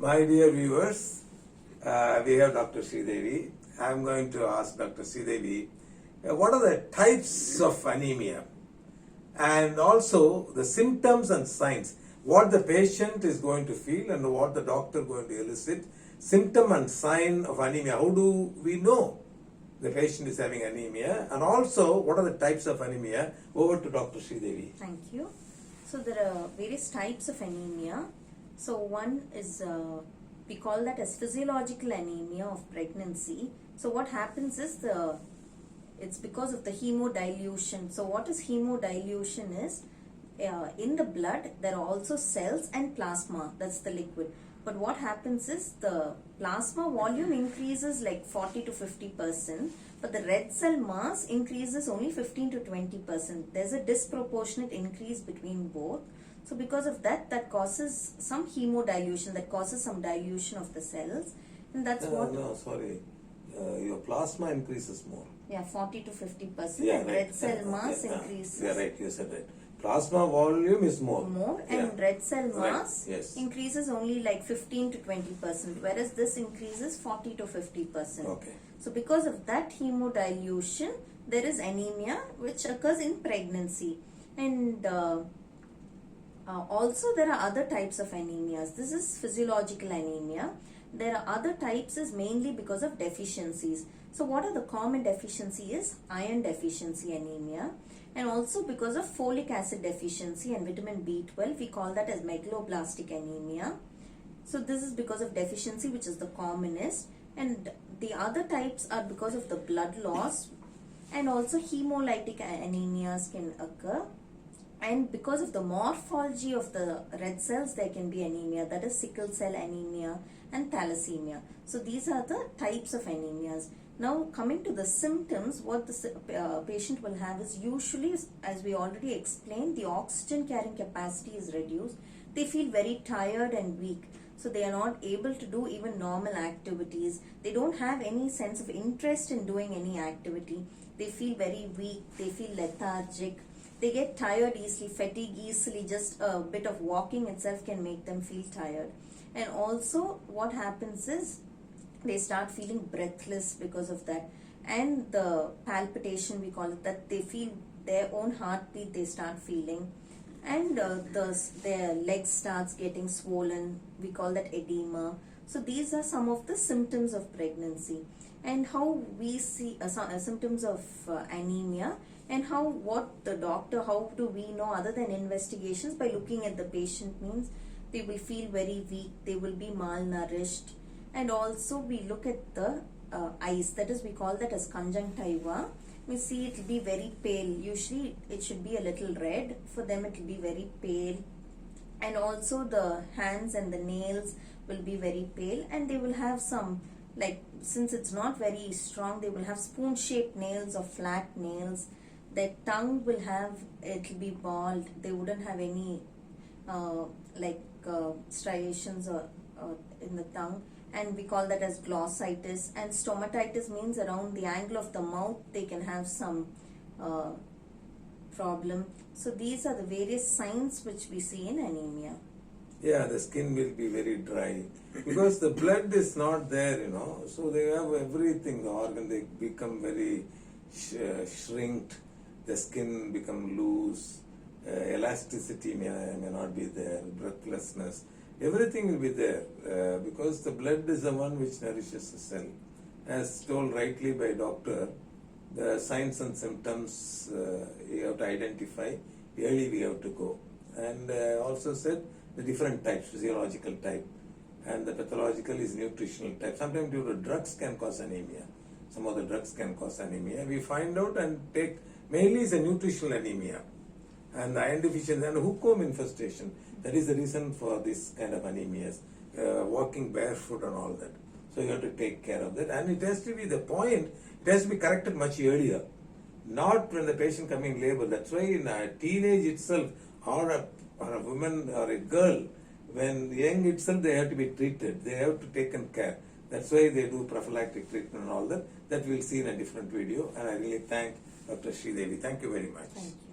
My dear viewers, we have Dr. Sridevi. I am going to ask Dr. Sridevi, what are the types of anemia? And also the symptoms and signs. What the patient is going to feel and what the doctor is going to elicit. Symptom and sign of anemia. How do we know the patient is having anemia? And also, what are the types of anemia? Over to Dr. Sridevi. Thank you. So there are various types of anemia. So one is, we call that as physiological anemia of pregnancy. So what happens is it's because of the hemodilution. So what is hemodilution is, in the blood there are also cells and plasma, that's the liquid. But what happens is the plasma volume increases like 40 to 50%, but the red cell mass increases only 15 to 20%. There's a disproportionate increase between both. So because of that, that causes some hemodilution, that causes some dilution of the cells. And that's your plasma increases more. Yeah, 40 to 50%. Yeah, and right. red cell mass increases. Yeah, right, you said right. Plasma volume is more. And red cell mass Yes. increases only like 15 to 20%, whereas this increases 40 to 50%. Okay. So because of that hemodilution, there is anemia which occurs in pregnancy. And also there are other types of anemias. This is physiological anemia. There are other types is mainly because of deficiencies. So what are the common deficiencies? Iron deficiency anemia. And also because of folic acid deficiency and vitamin B12, we call that as megaloblastic anemia. So this is because of deficiency, which is the commonest. And the other types are because of the blood loss, and also hemolytic anemias can occur. And because of the morphology of the red cells, there can be anemia, that is sickle cell anemia and thalassemia. So these are the types of anemias. Now coming to the symptoms, what the patient will have is usually, as we already explained, the oxygen carrying capacity is reduced. They feel very tired and weak. So they are not able to do even normal activities. They don't have any sense of interest in doing any activity. They feel very weak. They feel lethargic. They get tired easily, fatigue easily. Just a bit of walking itself can make them feel tired. And also what happens is they start feeling breathless because of that. And the palpitation, we call it, that they feel their own heartbeat, they start feeling. And their legs starts getting swollen, we call that edema. So these are some of the symptoms of pregnancy. And how we see symptoms of anemia, and what the doctor, how do we know other than investigations? By looking at the patient, means they will feel very weak, they will be malnourished. And also we look at the eyes, that is, we call that as conjunctiva. We see it will be very pale. Usually it should be a little red. For them it will be very pale. And also the hands and the nails will be very pale, and they will have some, like, since it's not very strong, they will have spoon-shaped nails or flat nails. Their tongue will have, it will be bald. They wouldn't have any striations or in the tongue. And we call that as glossitis. And stomatitis means around the angle of the mouth they can have some problem. So these are the various signs which we see in anemia. Yeah, the skin will be very dry because the blood is not there, so they have everything, the organ, they become very shrinked, the skin become loose, elasticity may not be there, breathlessness. Everything will be there because the blood is the one which nourishes the cell. As told rightly by doctor, the signs and symptoms you have to identify, early we have to go. And also said the different types, physiological type, and the pathological is nutritional type. Sometimes due to drugs can cause anemia. Some of the drugs can cause anemia. We find out and take, mainly is a nutritional anemia. And the iron deficiency and hookworm infestation. That is the reason for this kind of anemias, walking barefoot and all that. So you have to take care of that. And it has to be the point, it has to be corrected much earlier. Not when the patient coming in labor. That's why in a teenage itself, or a woman or a girl, when young itself, they have to be treated. They have to take care. That's why they do prophylactic treatment and all that. That we'll see in a different video. And I really thank Dr. Sridevi. Thank you very much. Thank you.